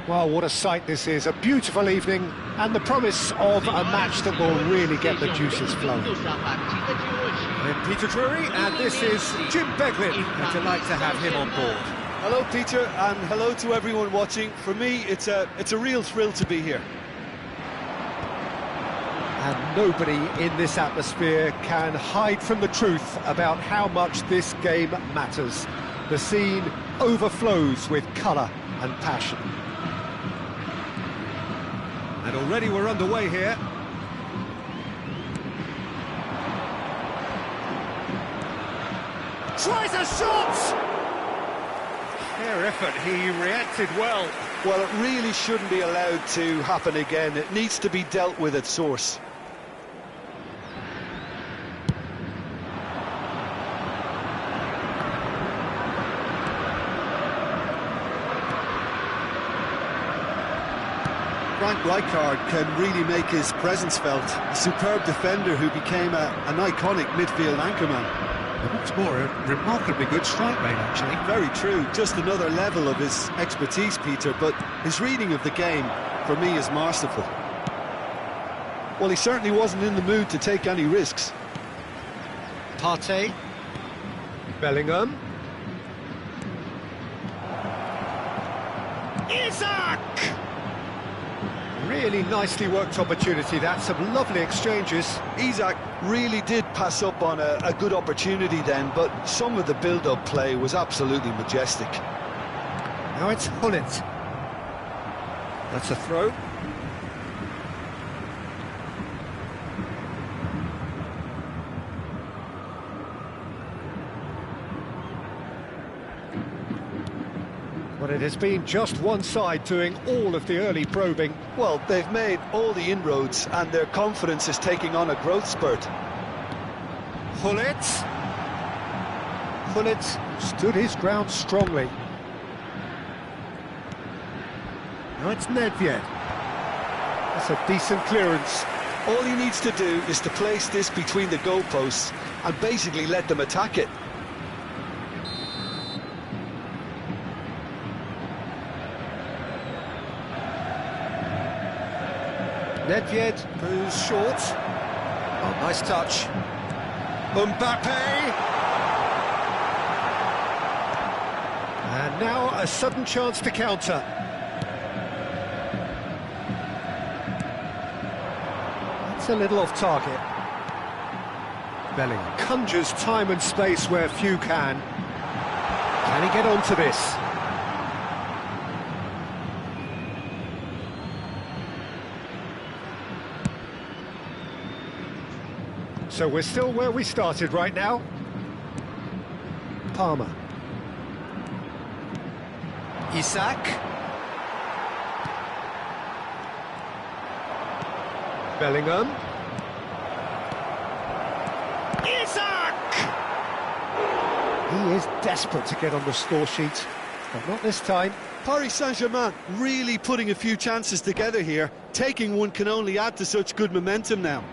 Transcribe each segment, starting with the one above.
Well, what a sight this is. A beautiful evening and the promise of a match that will really get the juices flowing. I'm Peter Drury, and this is Jim Beglin. A delight to have him on board. Hello, Peter, and hello to everyone watching. For me, it's a real thrill to be here. And nobody in this atmosphere can hide from the truth about how much this game matters. The scene overflows with colour and passion. And already we're underway here. Tries a shot! Fair effort, he reacted well. Well, it really shouldn't be allowed to happen again. It needs to be dealt with at source. Frank Rijkaard can really make his presence felt. A superb defender who became an iconic midfield anchorman. What's more, a remarkably good strike rate, actually. Very true. Just another level of his expertise, Peter, but his reading of the game, for me, is masterful. Well, he certainly wasn't in the mood to take any risks. Partey. Bellingham. Isak! Really nicely worked opportunity, that's some lovely exchanges. Isak really did pass up on a good opportunity then, but some of the build-up play was absolutely majestic. Now it's Gullit. That's a throw. But it has been just one side doing all of the early probing. Well, they've made all the inroads and their confidence is taking on a growth spurt. Gullit. Gullit stood his ground strongly. Now it's Nedved. That's a decent clearance. All he needs to do is to place this between the goalposts and basically let them attack it. Nedved goes short. Oh, nice touch. Mbappe! And now a sudden chance to counter. That's a little off target. Bellingham conjures time and space where few can. Can he get onto this? So we're still where we started right now. Palmer. Isak. Bellingham. Isak! He is desperate to get on the score sheet, but not this time. Paris Saint-Germain really putting a few chances together here. Taking one can only add to such good momentum now.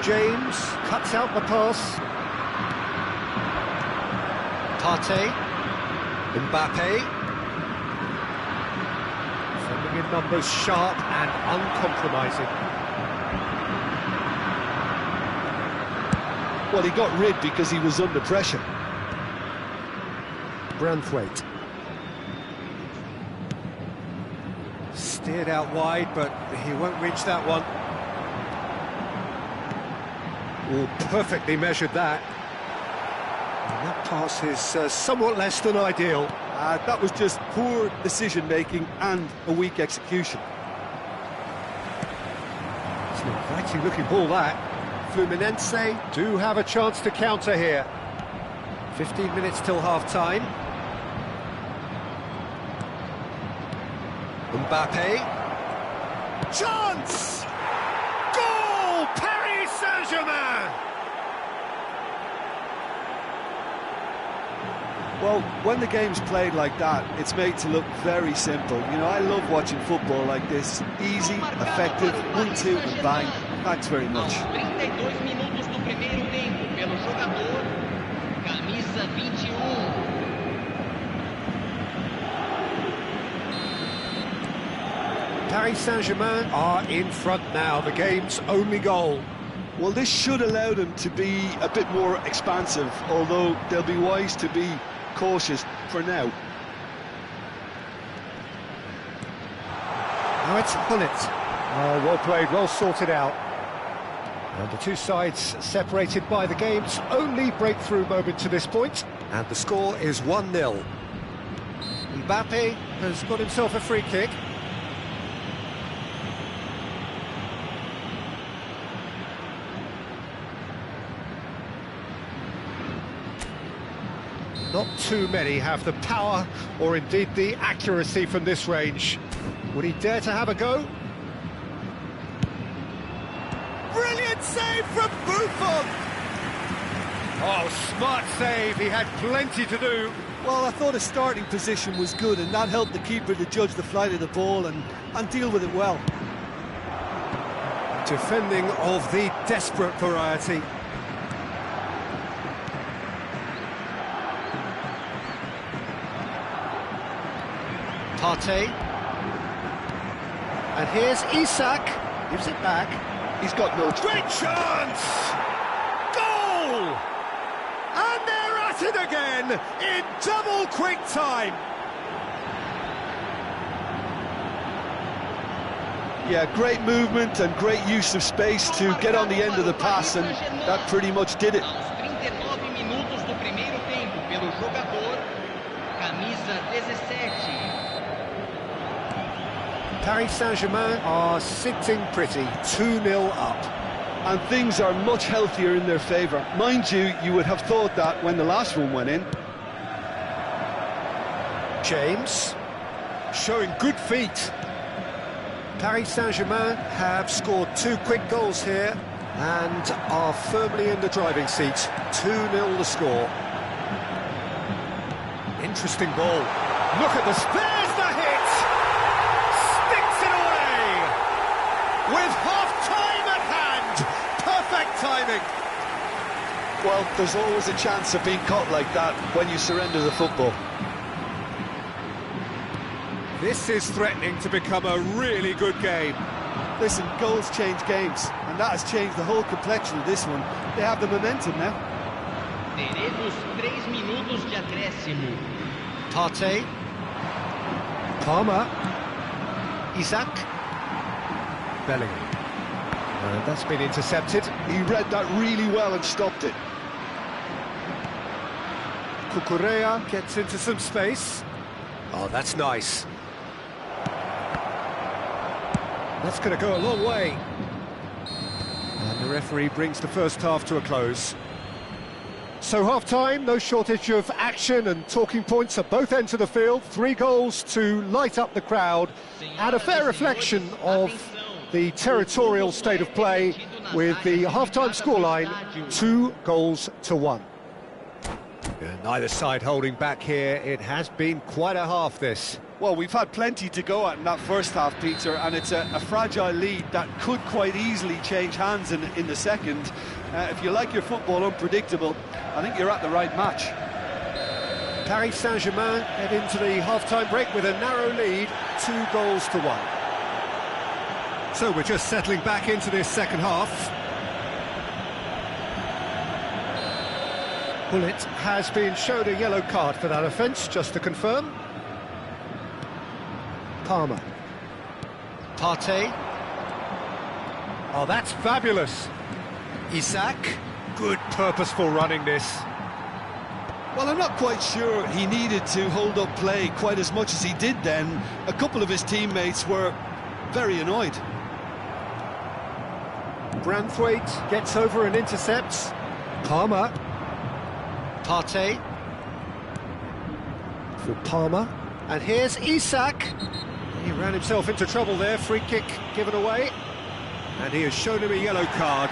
James cuts out the pass. Partey. Mbappe. Sending in numbers sharp and uncompromising. Well, he got rid because he was under pressure. Branthwaite. Steered out wide, but he won't reach that one. Oh, perfectly measured that. And that pass is somewhat less than ideal. That was just poor decision-making and a weak execution. It's an inviting looking ball, that. Fluminense do have a chance to counter here. 15 minutes till half-time. Mbappe. Chance! Goal! Paris Saint-Germain! Well, when the game's played like that, it's made to look very simple. You know, I love watching football like this. Easy, effective, 1-2 and bang. Thanks very much. 32 minutos do primeiro tempo pelo jogador, camisa 21. Paris Saint-Germain are in front now, the game's only goal. Well, this should allow them to be a bit more expansive, although they'll be wise to be cautious for now. Now it's Gullit. Oh, well played, well sorted out. And the two sides separated by the game's only breakthrough moment to this point. And the score is 1-0. Mbappe has got himself a free kick. Not too many have the power or indeed the accuracy from this range. Would he dare to have a go? Brilliant save from Buffon! Oh, smart save, he had plenty to do. Well, I thought his starting position was good, and that helped the keeper to judge the flight of the ball and deal with it well. Defending of the desperate variety. Partey. And here's Isak. Gives it back. He's got no... Great chance! Goal! And they're at it again in double quick time. Yeah, great movement and great use of space to get on the end of the pass, and that pretty much did it. Aos 39 minutos do primeiro tempo pelo jogador, camisa 17. Paris Saint-Germain are sitting pretty, 2-0 up. And things are much healthier in their favour. Mind you, you would have thought that when the last one went in. James, showing good feet. Paris Saint-Germain have scored 2 quick goals here and are firmly in the driving seat. 2-0 the score. Interesting ball. Look at the spares the hit! Sticks it away! With half-time at hand! Perfect timing! Well, there's always a chance of being caught like that when you surrender the football. This is threatening to become a really good game. Listen, goals change games, and that has changed the whole complexion of this one. They have the momentum now. Teremos 3 minutos de acréscimo. Partey. Palmer. Isak. Bellingham. That's been intercepted. He read that really well and stopped it. Cucurella gets into some space. Oh, that's nice. That's going to go a long way. And the referee brings the first half to a close. So half-time, no shortage of action and talking points at both ends of the field. 3 goals to light up the crowd, and a fair reflection of the territorial state of play with the half-time scoreline 2-1. Neither side holding back here. It has been quite a half, this. Well, we've had plenty to go at in that first half, Peter, and it's a fragile lead that could quite easily change hands in the second. If you like your football unpredictable, I think you're at the right match. Paris Saint-Germain head into the half-time break with a narrow lead, 2-1. So we're just settling back into this second half. Gullit has been shown a yellow card for that offence, just to confirm. Palmer. Partey. Oh, that's fabulous. Isak. Good purposeful running this. Well, I'm not quite sure he needed to hold up play quite as much as he did then. A couple of his teammates were very annoyed. Branthwaite gets over and intercepts. Palmer. Partey. For Palmer. And here's Isak. He ran himself into trouble there, free kick given away. And he has shown him a yellow card.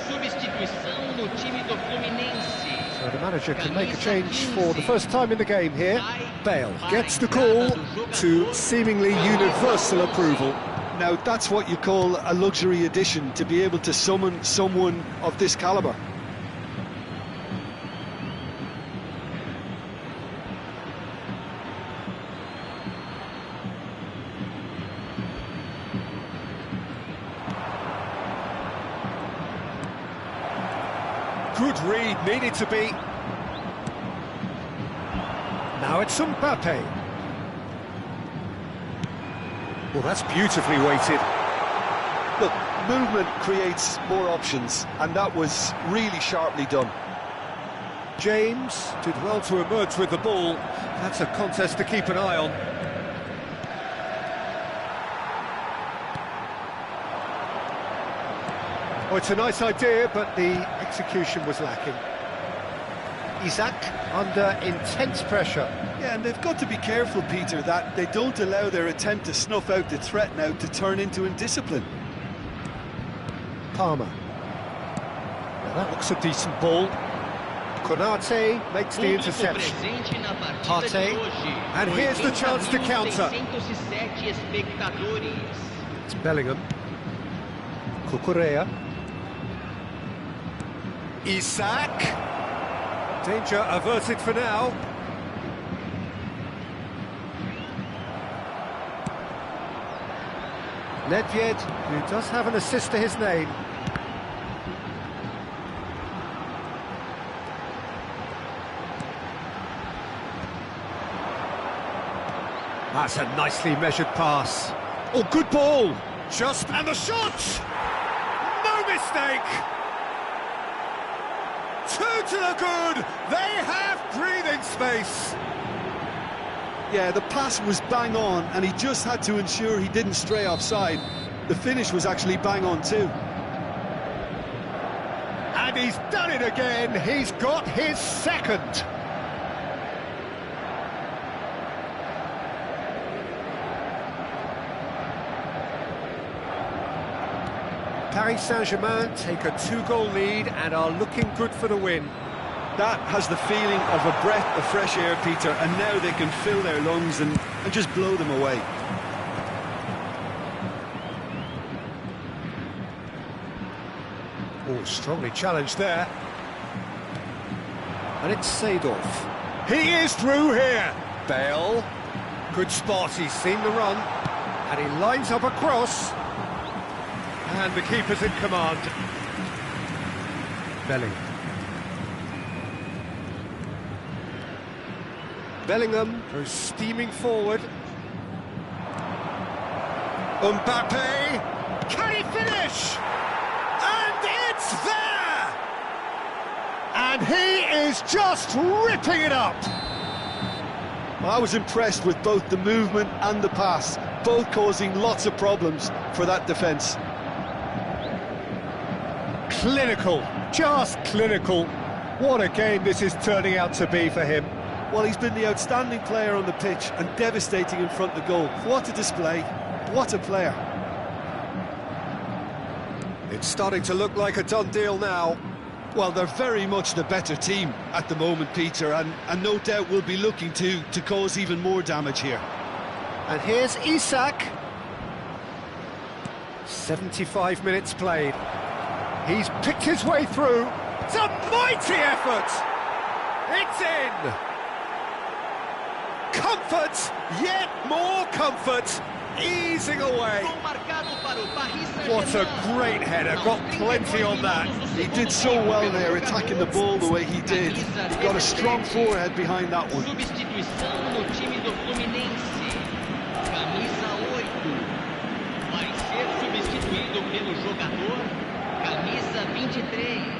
Substituição no time do Fluminense. So the manager can make a change for the first time in the game here. Bale gets the call to seemingly universal approval. Now, that's what you call a luxury addition, to be able to summon someone of this calibre. Good read, needed to be. Now it's Mbappe. Well, that's beautifully weighted. Look, movement creates more options, and that was really sharply done. James did well to emerge with the ball. That's a contest to keep an eye on. Oh, it's a nice idea, but the execution was lacking. Isak under intense pressure. Yeah, and they've got to be careful, Peter, that they don't allow their attempt to snuff out the threat now to turn into indiscipline. Palmer. Now that looks a decent ball. Konate makes the interception. Partey, and here's the chance to counter. It's Bellingham. Cucurella. Isak. Danger averted for now. Nedved, who does have an assist to his name. That's a nicely measured pass. Oh, good ball! Just, and the shot! No mistake! Two to the good! They have breathing space! Yeah, the pass was bang on, and he just had to ensure he didn't stray offside. The finish was actually bang on too. And he's done it again! He's got his second! Paris Saint-Germain take a 2-goal lead and are looking good for the win. That has the feeling of a breath of fresh air, Peter, and now they can fill their lungs and just blow them away. Oh, strongly challenged there. And it's Seedorf. He is through here. Bale. Good spot, he's seen the run. And he lines up a cross. And the keeper's in command. Bellingham goes steaming forward. Mbappe! Can he finish? And it's there! And he is just ripping it up! Well, I was impressed with both the movement and the pass, both causing lots of problems for that defence. Clinical, just clinical. What a game this is turning out to be for him. Well, he's been the outstanding player on the pitch and devastating in front of the goal. What a display, what a player. It's starting to look like a done deal now. Well, they're very much the better team at the moment, Peter, and no doubt will be looking to cause even more damage here. And here's Isak. 75 minutes played. He's picked his way through. It's a mighty effort! It's in! Comfort, yet more comfort, easing away. What a great header, got plenty on that. He did so well there, attacking the ball the way he did. He got a strong forehead behind that one. Substituição no time do Fluminense. Camisa 8. Vai ser substituído pelo jogador camisa 23.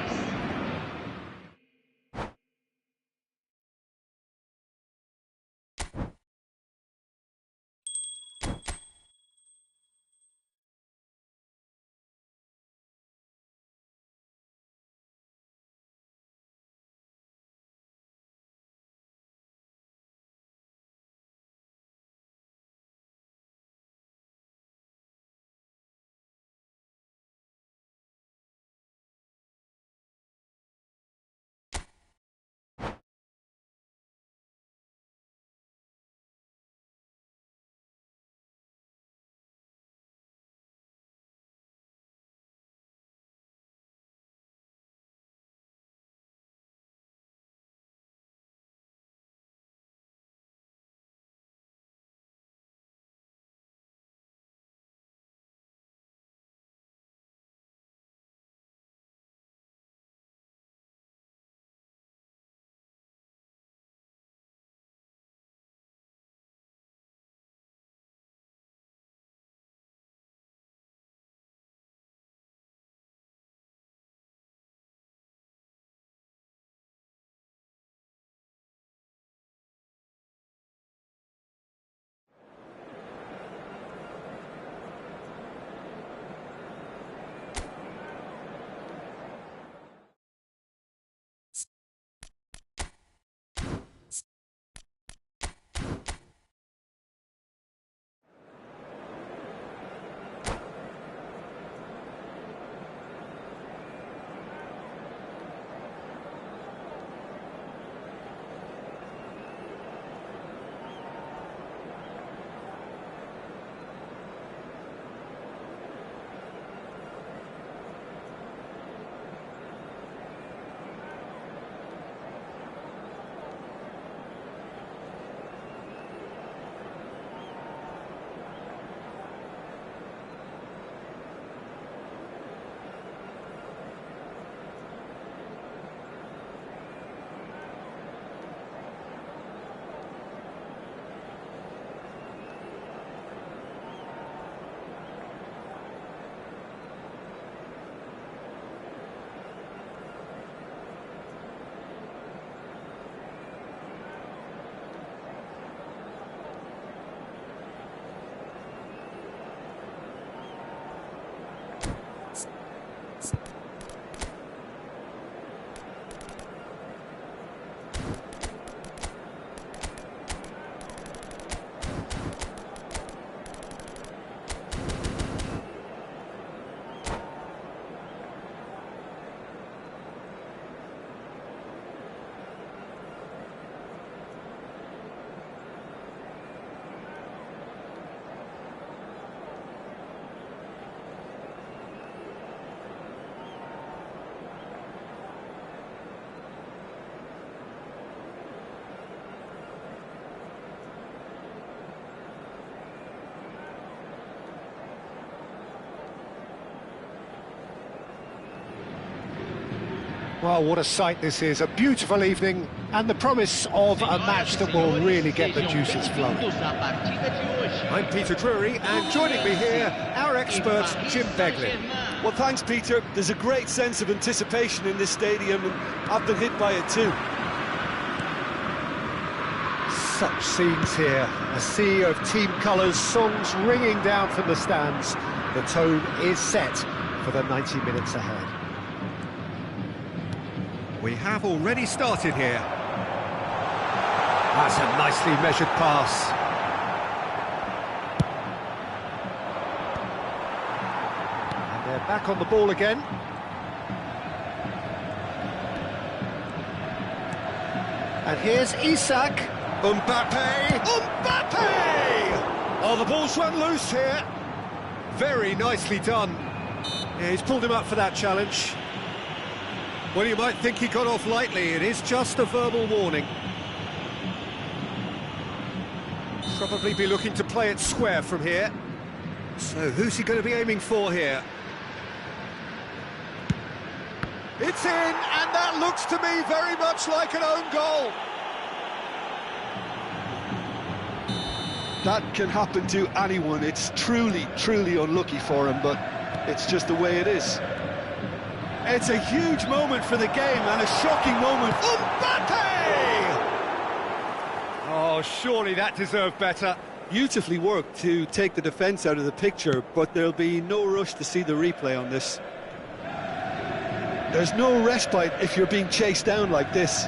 Well, what a sight this is, a beautiful evening, and the promise of a match that will really get the juices flowing. I'm Peter Drury, and joining me here, our expert, Jim Beglin. Well, thanks, Peter. There's a great sense of anticipation in this stadium, and I've been hit by it too. Such scenes here, a sea of team colours, songs ringing down from the stands. The tone is set for the 90 minutes ahead. We have already started here. That's a nicely measured pass. And they're back on the ball again. And here's Isak. Mbappe! Mbappe! Oh, the ball's run loose here. Very nicely done. Yeah, he's pulled him up for that challenge. Well, you might think he got off lightly. It is just a verbal warning. Probably be looking to play it square from here. So who's he going to be aiming for here? It's in, and that looks to me very much like an own goal. That can happen to anyone. It's truly, truly unlucky for him, but it's just the way it is. It's a huge moment for the game and a shocking moment. Mbappe! Oh, surely that deserved better. Beautifully worked to take the defence out of the picture, but there'll be no rush to see the replay on this. There's no respite if you're being chased down like this.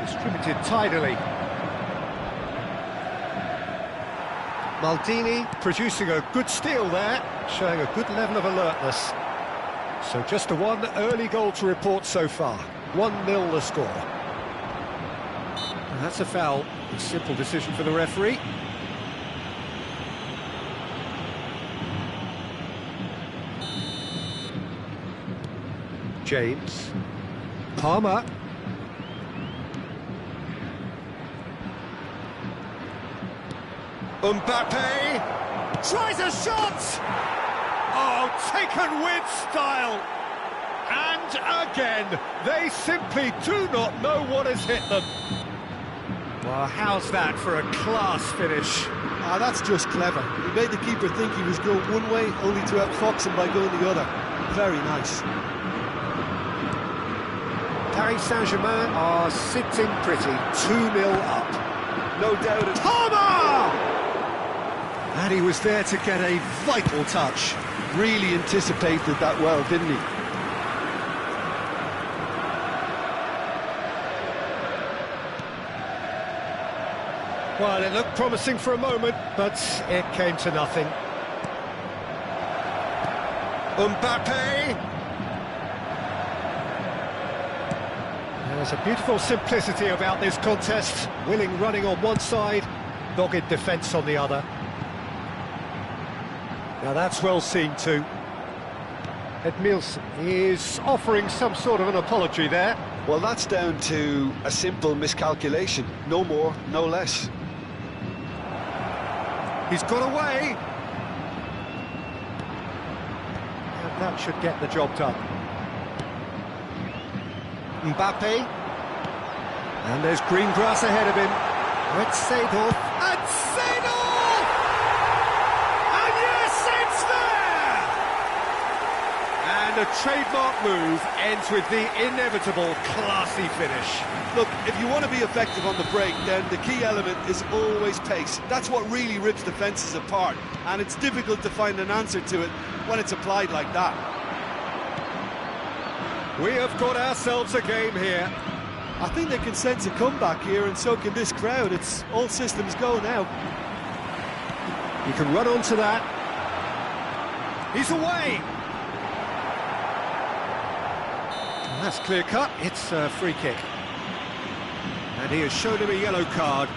Distributed tidily. Maldini producing a good steal there, showing a good level of alertness. So just one early goal to report so far. 1-0 the score. And that's a foul. A simple decision for the referee. James. Palmer. Mbappe tries a shot! Oh, taken with style! And again, they simply do not know what has hit them. Well, how's that for a class finish? Ah, that's just clever. He made the keeper think he was going one way, only to outfox him by going the other. Very nice. Paris Saint-Germain are sitting pretty, 2-0 up. No doubt it's... Palmer! And he was there to get a vital touch. Really anticipated that well, didn't he? Well, it looked promising for a moment, but it came to nothing. Mbappe! There's a beautiful simplicity about this contest. Willing running on one side, dogged defence on the other. Now that's well seen too. Edmilson is offering some sort of an apology there. Well, that's down to a simple miscalculation. No more, no less. He's got away. And that should get the job done. Mbappe. And there's green grass ahead of him. It's Seedorf. And Seedorf! And yes, it's there! And a trademark move ends with the inevitable classy finish. Look, if you want to be effective on the break, then the key element is always pace. That's what really rips defences apart, and it's difficult to find an answer to it when it's applied like that. We have got ourselves a game here. I think they can sense a comeback here, and so can this crowd. It's all systems go now. You can run onto that. He's away. And that's clear cut. It's a free kick. And he has shown him a yellow card.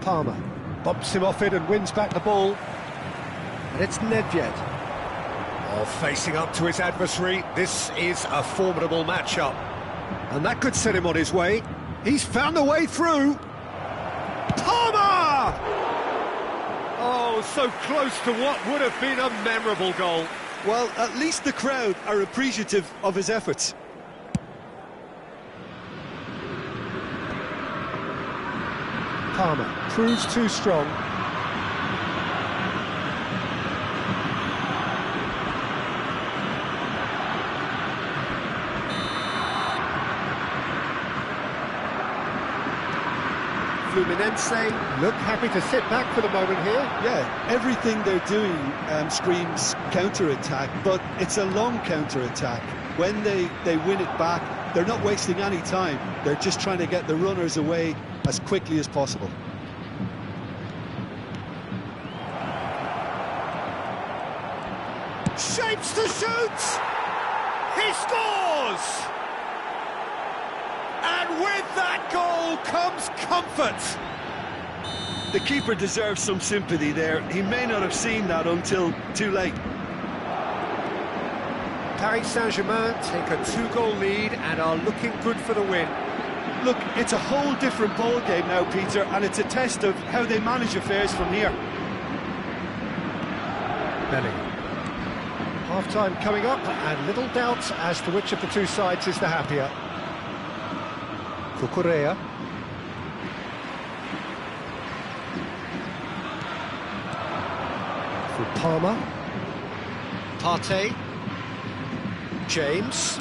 Palmer bumps him off it and wins back the ball. And it's Nedved. Oh, facing up to his adversary. This is a formidable matchup. And that could set him on his way. He's found a way through. Palmer! Oh, so close to what would have been a memorable goal. Well, at least the crowd are appreciative of his efforts. Palmer proves too strong. Fluminense look happy to sit back for the moment here. Yeah, everything they're doing screams counter-attack, but it's a long counter-attack. When they win it back, they're not wasting any time. They're just trying to get the runners away as quickly as possible. Shapes to shoot! He scores! And with that goal comes comfort. The keeper deserves some sympathy there. He may not have seen that until too late. Paris Saint-Germain take a 2-goal lead and are looking good for the win. Look, it's a whole different ball game now, Peter, and it's a test of how they manage affairs from here. Bellingham. Half-time coming up, and little doubt as to which of the two sides is the happier. Cucurella. For Palmer. Partey. James.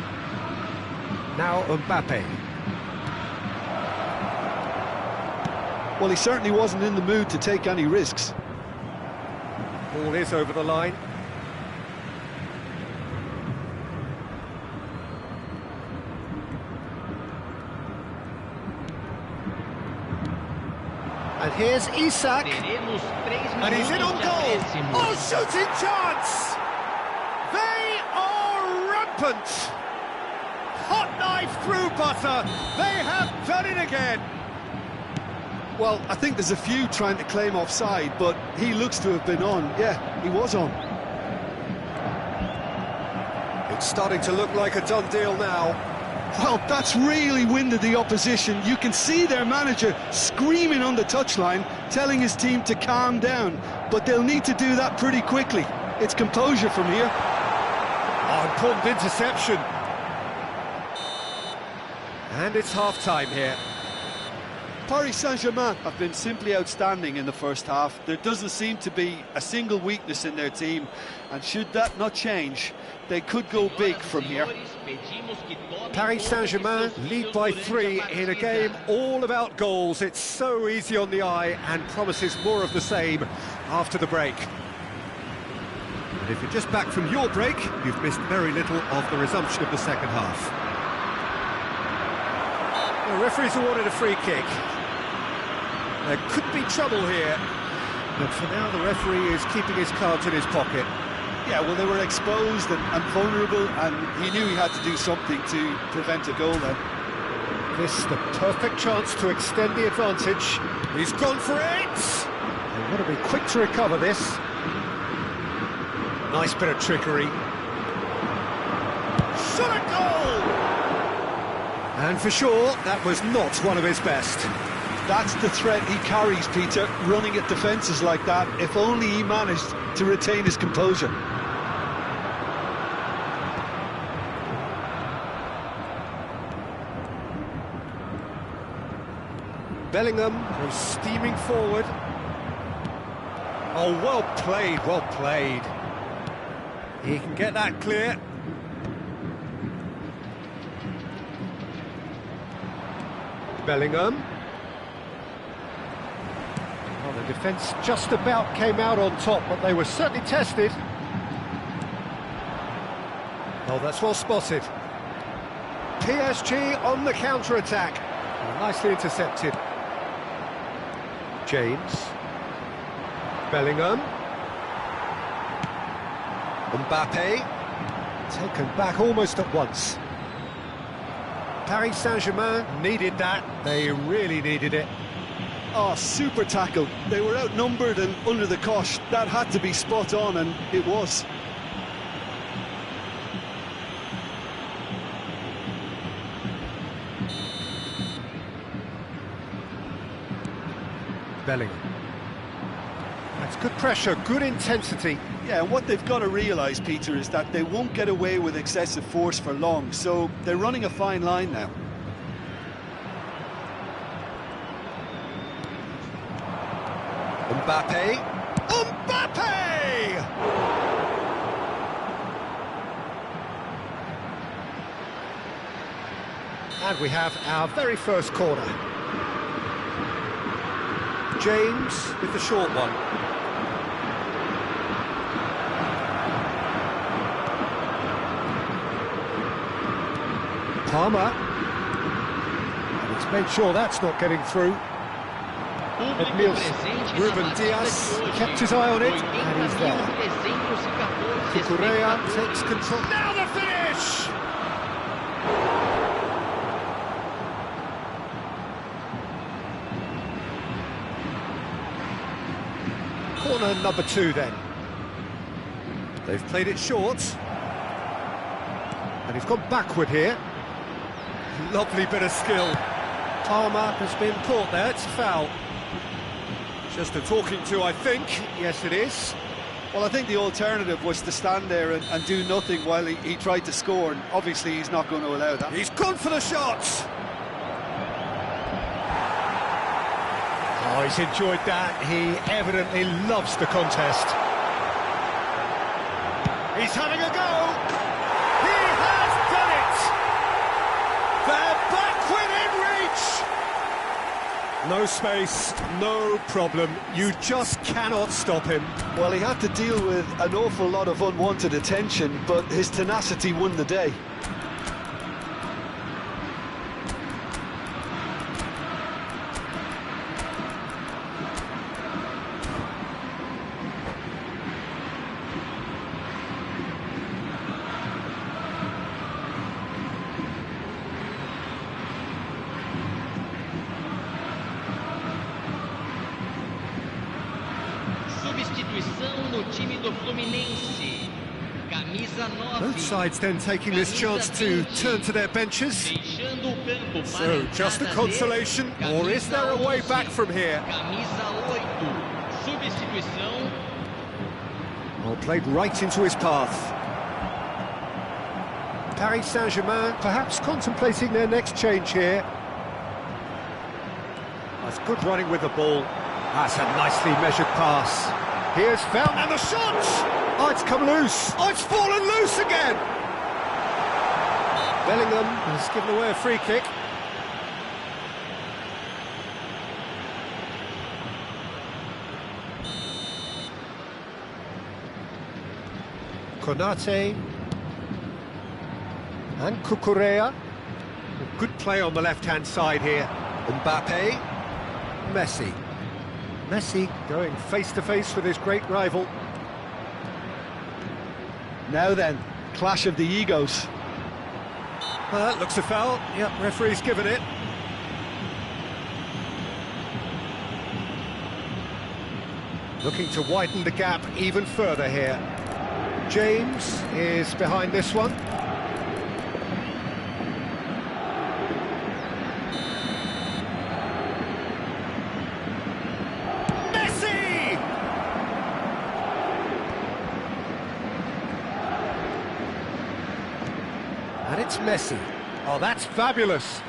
Now Mbappe. Well, he certainly wasn't in the mood to take any risks. Ball is over the line. And here's Isak. And he's in on goal. Oh, shooting chance! They are rampant. Hot knife through butter. They have done it again. Well, I think there's a few trying to claim offside, but he looks to have been on. Yeah, he was on. It's starting to look like a done deal now. Well, that's really winded the opposition. You can see their manager screaming on the touchline, telling his team to calm down. But they'll need to do that pretty quickly. It's composure from here. Oh, important interception. And it's half-time here. Paris Saint-Germain have been simply outstanding in the first half. There doesn't seem to be a single weakness in their team, and should that not change, they could go big from here. Paris Saint-Germain lead by 3 in a game all about goals. It's so easy on the eye and promises more of the same after the break. And if you're just back from your break, you've missed very little of the resumption of the second half. The referee's awarded a free kick. There could be trouble here, but for now the referee is keeping his cards in his pocket. Yeah, well, they were exposed and vulnerable, and he knew he had to do something to prevent a goal then. This the perfect chance to extend the advantage. He's gone for it! They want to be quick to recover this. Nice bit of trickery. Shot a goal! And for sure, that was not one of his best. That's the threat he carries, Peter, running at defences like that. If only he managed to retain his composure. Bellingham goes steaming forward. Oh, well played, well played. He can get that clear. Bellingham. Well, the defence just about came out on top, but they were certainly tested. Oh, that's well spotted. PSG on the counter-attack. Nicely intercepted. James. Bellingham. Mbappe. Taken back almost at once. Paris Saint-Germain needed that. They really needed it. Oh, super tackle. They were outnumbered and under the cosh. That had to be spot on, and it was. Bellingham. That's good pressure, good intensity. Yeah, and what they've got to realise, Peter, is that they won't get away with excessive force for long, so they're running a fine line now. Mbappe. Mbappe! And we have our very first corner. James with the short one. Palmer. And he's made sure that's not getting through. Ruben Dias kept his eye on it, and he's there. Cucurella takes control. Now the finish! Corner number 2 then. They've played it short. And he's gone backward here. Lovely bit of skill. Palmer has been caught there, it's a foul. Just a talking to, I think. Yes, it is. Well, I think the alternative was to stand there and do nothing while he tried to score, and obviously he's not going to allow that. He's gone for the shots. Oh, he's enjoyed that. He evidently loves the contest. He's having a go. He has done it. They're back within reach. No space, no problem. You just cannot stop him. Well, he had to deal with an awful lot of unwanted attention, but his tenacity won the day. Substituição no time do Fluminense. Camisa 9. Both sides then taking this chance to turn to their benches. Deixando o campo para So, just a consolation, or is there a way back from here? Camisa 8. Substituição. Well, played right into his path. Paris Saint-Germain perhaps contemplating their next change here. That's good running with the ball. That's a nicely measured pass. Here's Felt, and the shot! Oh, it's come loose. Oh, it's fallen loose again! Bellingham has given away a free kick. Konate and Cucurella. Good play on the left-hand side here. Mbappe, Messi. Messi going face-to-face with his great rival. Now then, clash of the egos. Well, that looks a foul. Yep, referee's given it. Looking to widen the gap even further here. James is behind this one. Messi! And it's Messi. Oh, that's fabulous.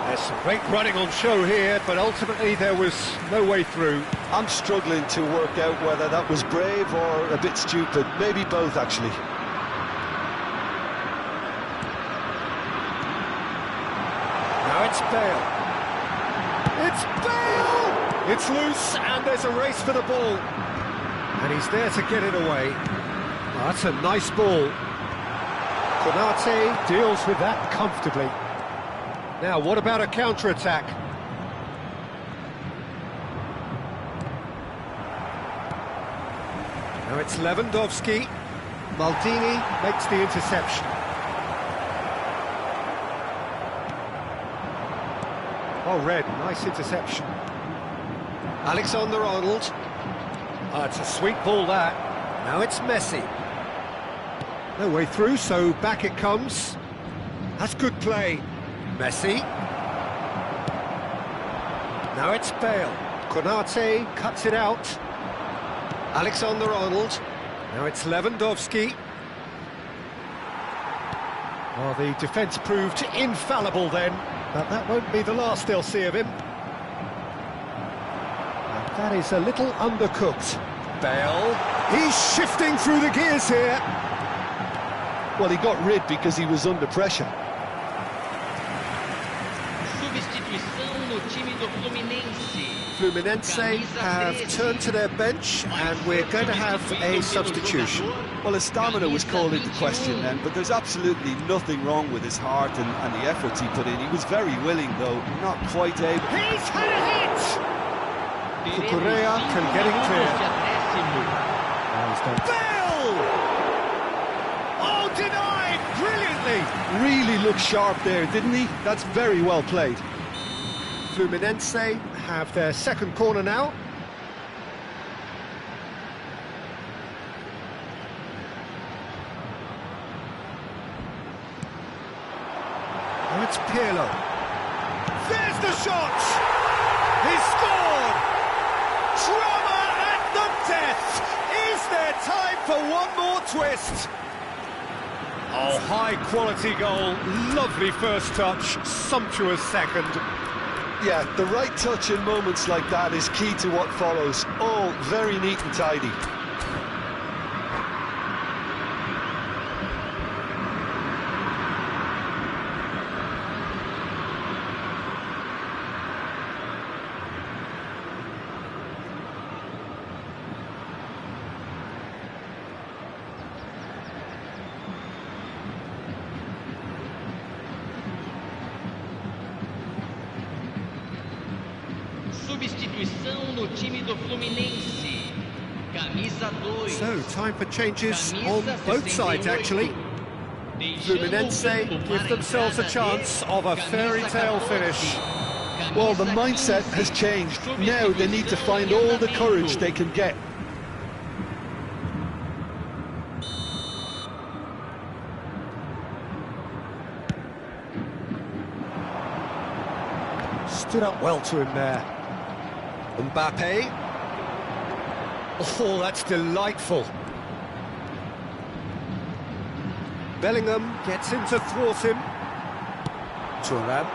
There's some great running on show here, but ultimately there was no way through. I'm struggling to work out whether that was brave or a bit stupid. Maybe both, actually. Now it's Bale. It's Bale! It's loose, and there's a race for the ball. And he's there to get it away. Well, that's a nice ball. Konate deals with that comfortably. Now, what about a counter-attack? Now it's Lewandowski. Maldini makes the interception. Oh, Red, nice interception. Alexander-Arnold. Oh, it's a sweet ball, that. Now it's Messi. No way through, so back it comes. That's good play. Messi. Now it's Bale. Konate cuts it out. Alexander-Arnold. Now it's Lewandowski. Oh, the defence proved infallible then, but that won't be the last they'll see of him. And that is a little undercooked. Bale. He's shifting through the gears here. Well, he got rid because he was under pressure. Substituição no time do Fluminense. Fluminense have turned to their bench, and we're going to have a substitution. Well, his stamina was called into question then, but there's absolutely nothing wrong with his heart and the efforts he put in. He was very willing, though, not quite able. He's had a hit! Cucurella can get it clear. Bale! Oh, denied! Brilliantly! Really looked sharp there, didn't he? That's very well played. Fluminense have their second corner now. Oh, it's Pirlo. There's the shot! He scored! Drama at the death! Is there time for one more twist? Oh, high-quality goal, lovely first touch, sumptuous second. Yeah, the right touch in moments like that is key to what follows. All very neat and tidy. Substituição no time do Fluminense. Camisa 2. So, time for changes on both sides, actually. Fluminense give themselves a chance of a fairy tale finish. Well, the mindset has changed. Now they need to find all the courage they can get. Stood up well to him there. Mbappe. Oh, that's delightful. Bellingham gets in to thwart him. Thuram.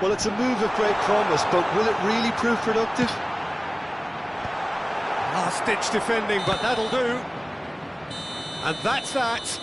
Well, it's a move of great promise, but will it really prove productive? Last-ditch defending, but that'll do. And that's that.